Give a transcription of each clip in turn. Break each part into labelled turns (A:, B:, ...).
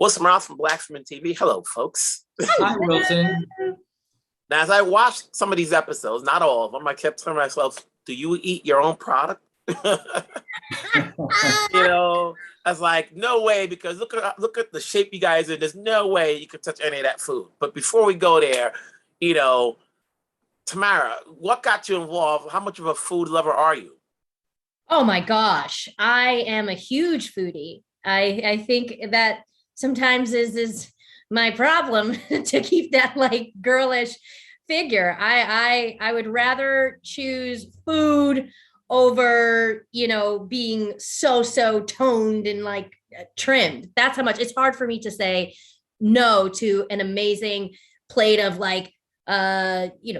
A: Wilson Rouse from Blacksman TV. Hello, folks.
B: Hi, Wilson.
A: Now, as I watched some of these episodes, not all of them, I kept telling myself, do you eat your own product? I was like, no way, because look at the shape you guys are. There's no way you could touch any of that food. But before we go there, Tamera, what got you involved? How much of a food lover are you?
C: Oh my gosh, I am a huge foodie. I think that sometimes is my problem to keep that like girlish figure. I would rather choose food over, being so toned and like trimmed. That's how much it's hard for me to say no to an amazing plate of like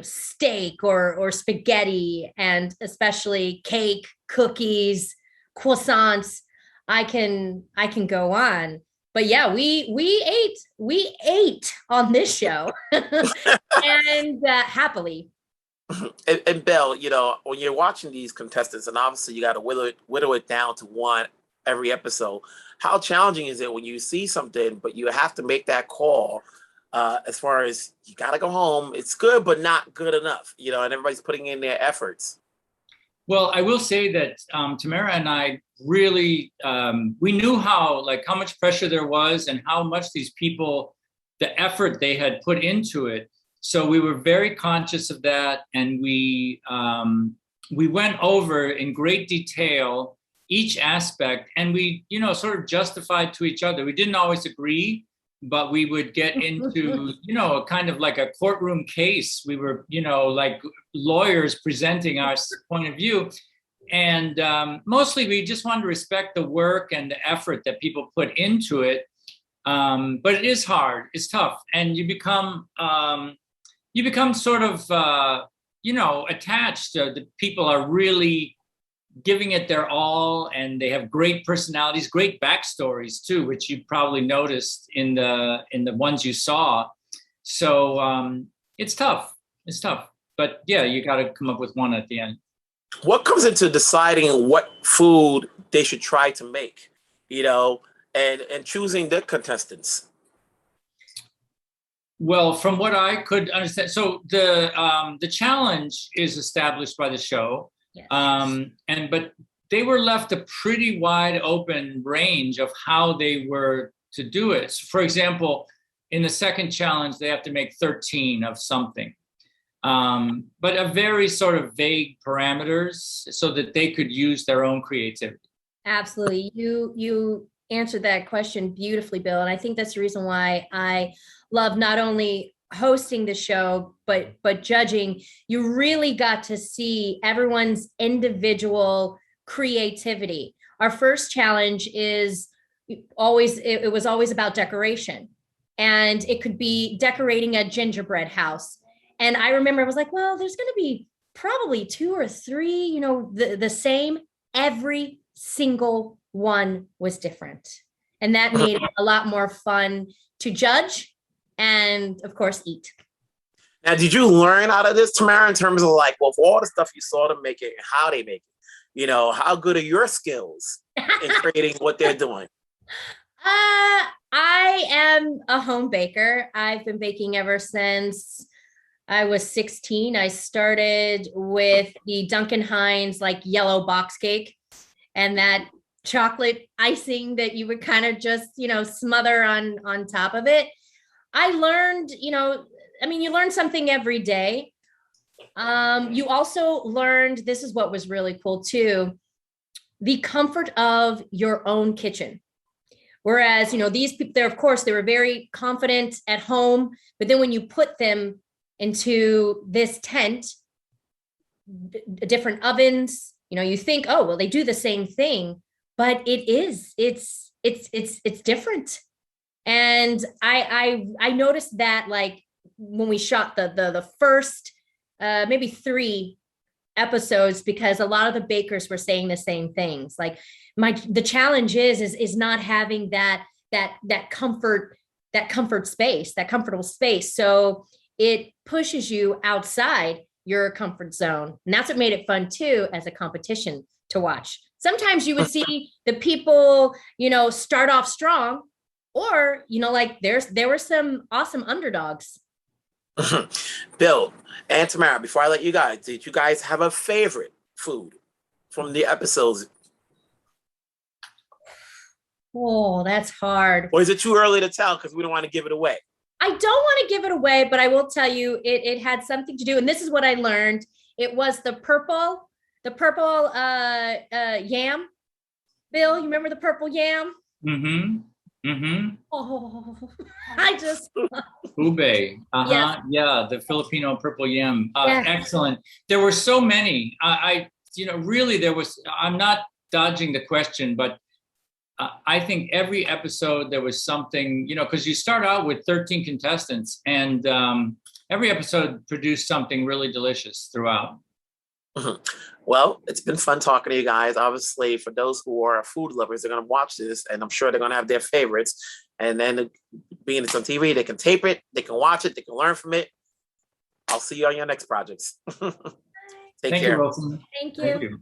C: steak or spaghetti, and especially cake, cookies, croissants. I can go on. But yeah, we ate on this show and happily.
A: And Bill, when you're watching these contestants, and obviously you got to whittle it down to one every episode, how challenging is it when you see something, but you have to make that call as far as you got to go home? It's good, but not good enough, and everybody's putting in their efforts.
B: Well, I will say that Tamera and I really, we knew how much pressure there was and how much these people, the effort they had put into it. So we were very conscious of that. And we went over in great detail each aspect, and we, sort of justified to each other. We didn't always agree, but we would get into, kind of like a courtroom case. We were, like lawyers presenting our point of view. And mostly we just wanted to respect the work and the effort that people put into it. But it is hard, it's tough. And you become sort of, attached. The people are really giving it their all, and they have great personalities, great backstories too, which you probably noticed in the ones you saw. So it's tough. But yeah, you got to come up with one at the end.
A: What comes into deciding what food they should try to make, and choosing the contestants?
B: Well, from what I could understand, so the challenge is established by the show.
C: Yes.
B: But they were left a pretty wide open range of how they were to do it. So for example, in the second challenge, they have to make 13 of something, but a very sort of vague parameters so that they could use their own creativity.
C: Absolutely. You answered that question beautifully, Bill. And I think that's the reason why I love not only hosting the show, but judging. You really got to see everyone's individual creativity. Our first challenge is it was always about decoration, and it could be decorating a gingerbread house. And I remember I was like, well, there's going to be probably 2 or 3, the same. Every single one was different, and that made it a lot more fun to judge and, of course, eat.
A: Now, did you learn out of this, Tamera, in terms of for all the stuff you saw them make it and how they make it? How good are your skills in creating what they're doing?
C: I am a home baker. I've been baking ever since I was 16. I started with the Duncan Hines yellow box cake, and that chocolate icing that you would kind of just, smother on top of it. I learned, you learn something every day. You also learned, this is what was really cool too, the comfort of your own kitchen. Whereas, these people, of course, they were very confident at home, but then when you put them into this tent, different ovens, you think, oh, well, they do the same thing, but it's different. And I noticed that when we shot the first maybe 3 episodes, because a lot of the bakers were saying the same things. The challenge is not having that comfort space, that comfortable space. So it pushes you outside your comfort zone. And that's what made it fun too, as a competition to watch. Sometimes you would see the people, start off strong, Or, like there were some awesome underdogs.
A: Bill and Tamara, before I let you guys, did you guys have a favorite food from the episodes?
C: Oh, that's hard.
A: Or is it too early to tell because we don't want to give it away?
C: I don't want to give it away, but I will tell you it had something to do, and this is what I learned. It was the purple yam. Bill, you remember the purple yam?
B: Mm-hmm. Mm-hmm.
C: Oh, I just
B: Ube. Uh-huh.
C: Yes.
B: Yeah, the Filipino purple yam.
C: Yes.
B: Excellent. There were so many. Really there was, I'm not dodging the question, but I think every episode there was something, because you start out with 13 contestants and every episode produced something really delicious throughout.
A: Well, it's been fun talking to you guys. Obviously, for those who are food lovers, they're going to watch this and I'm sure they're going to have their favorites. And then being it's on TV, they can tape it, they can watch it, they can learn from it. I'll see you on your next projects. Take care.
B: You, Wilson.
C: Thank you.
B: Thank you.